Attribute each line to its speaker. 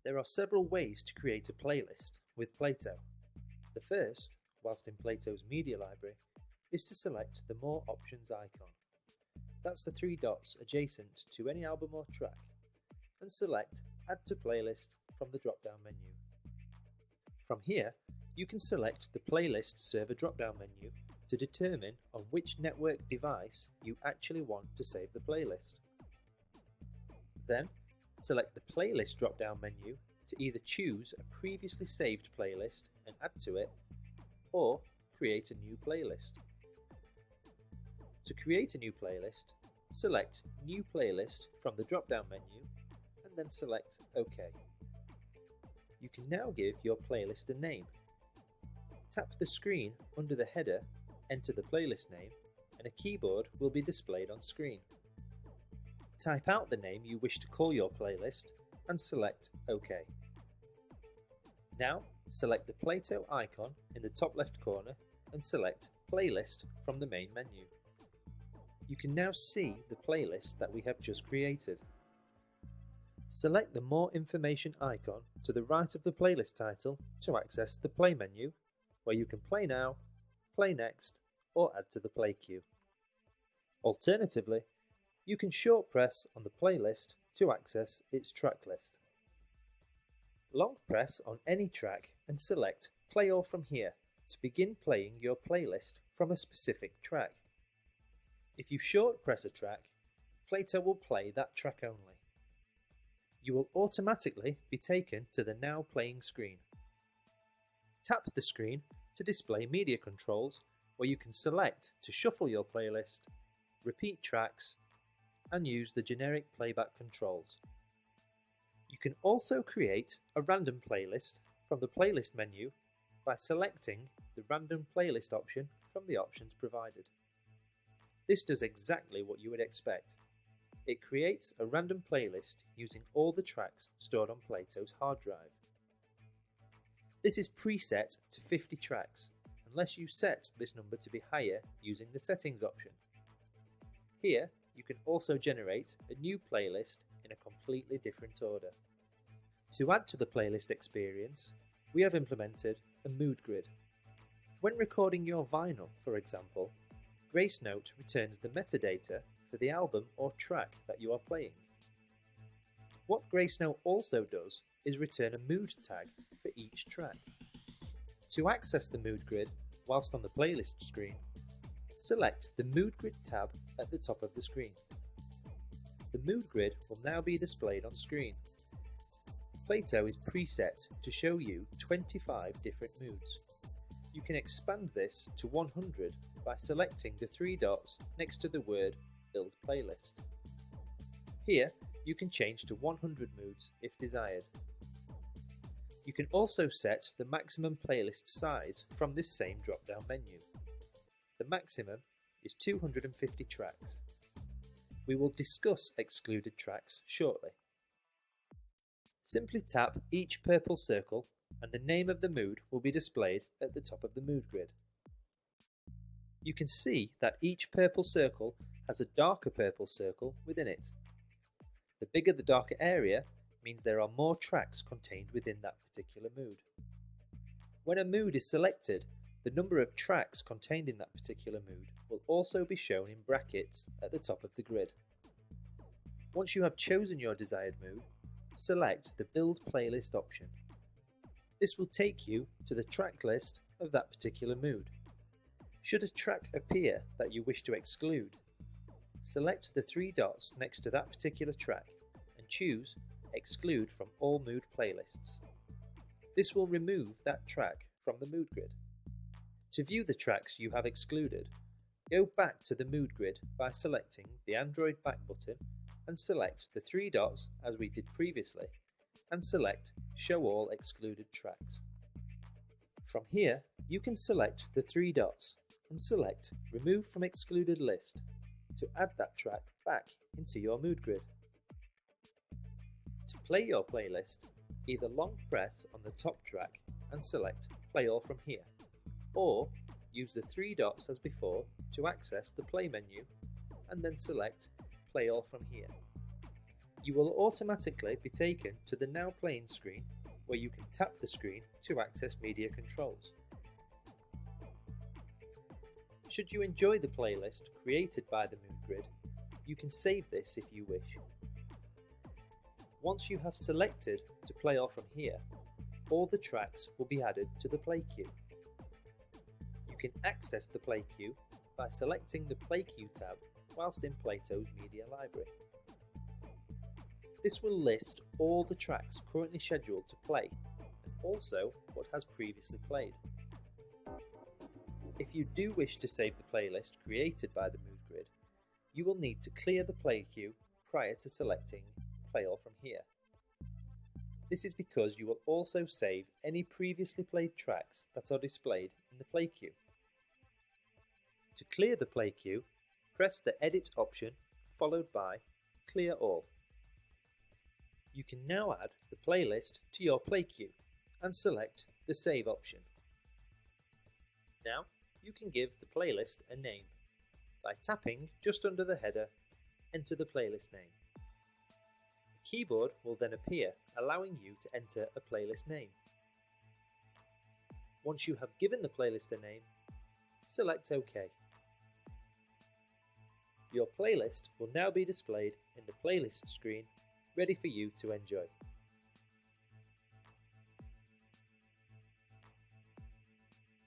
Speaker 1: There are several ways to create a playlist with Plato. The first, whilst in Plato's media library, is to select the More Options icon. That's the three dots adjacent to any album or track, and select Add to Playlist from the drop-down menu. From here, you can select the Playlist Server drop-down menu to determine on which network device you actually want to save the playlist. Then, select the Playlist drop-down menu to either choose a previously saved playlist and add to it, or create a new playlist. To create a new playlist, select New Playlist from the drop-down menu and then select OK. You can now give your playlist a name. Tap the screen under the header, enter the playlist name, and a keyboard will be displayed on screen. Type out the name you wish to call your playlist and select OK. Now select the Plato icon in the top left corner and select Playlist from the main menu. You can now see the playlist that we have just created. Select the More Information icon to the right of the playlist title to access the Play menu, where you can play now, play next, or add to the play queue. Alternatively, you can short press on the playlist to access its track list. Long press on any track and select Play All from here to begin playing your playlist from a specific track. If you short press a track, Plato will play that track only. You will automatically be taken to the Now Playing screen. Tap the screen to display media controls, where you can select to shuffle your playlist, repeat tracks, and use the generic playback controls. You can also create a random playlist from the playlist menu by selecting the random playlist option from the options provided. This does exactly what you would expect. It creates a random playlist using all the tracks stored on Plato's hard drive. This is preset to 50 tracks, unless you set this number to be higher using the settings option. Here, you can also generate a new playlist in a completely different order. To add to the playlist experience, we have implemented a mood grid. When recording your vinyl, for example, Grace Note returns the metadata for the album or track that you are playing. What Grace Note also does is return a mood tag for each track. To access the mood grid whilst on the playlist screen, select the Mood Grid tab at the top of the screen. The mood grid will now be displayed on screen. Plato is preset to show you 25 different moods. You can expand this to 100 by selecting the three dots next to the word Build Playlist. Here, you can change to 100 moods if desired. You can also set the maximum playlist size from this same drop-down menu. The maximum is 250 tracks. We will discuss excluded tracks shortly. Simply tap each purple circle and the name of the mood will be displayed at the top of the mood grid. You can see that each purple circle has a darker purple circle within it. The bigger the darker area means there are more tracks contained within that particular mood. When a mood is selected, the number of tracks contained in that particular mood will also be shown in brackets at the top of the grid. Once you have chosen your desired mood, select the Build Playlist option. This will take you to the track list of that particular mood. Should a track appear that you wish to exclude, select the three dots next to that particular track and choose Exclude from all mood playlists. This will remove that track from the mood grid. To view the tracks you have excluded, go back to the mood grid by selecting the Android back button and select the three dots as we did previously and select Show All Excluded Tracks. From here, you can select the three dots and select Remove from Excluded List to add that track back into your mood grid. To play your playlist, either long press on the top track and select Play All from here, or use the three dots as before to access the Play menu and then select Play All from here. You will automatically be taken to the Now Playing screen, where you can tap the screen to access media controls. Should you enjoy the playlist created by the Mood Grid, you can save this if you wish. Once you have selected to play off from here, all the tracks will be added to the play queue. You can access the play queue by selecting the Play Queue tab whilst in Plato's media library. This will list all the tracks currently scheduled to play and also what has previously played. If you do wish to save the playlist created by the Mood Grid, you will need to clear the play queue prior to selecting Play All From Here. This is because you will also save any previously played tracks that are displayed in the play queue. To clear the play queue, press the Edit option followed by Clear All. You can now add the playlist to your play queue and select the Save option. Now you can give the playlist a name. By tapping just under the header, enter the playlist name. The keyboard will then appear, allowing you to enter a playlist name. Once you have given the playlist a name, select OK. Your playlist will now be displayed in the playlist screen, ready for you to enjoy.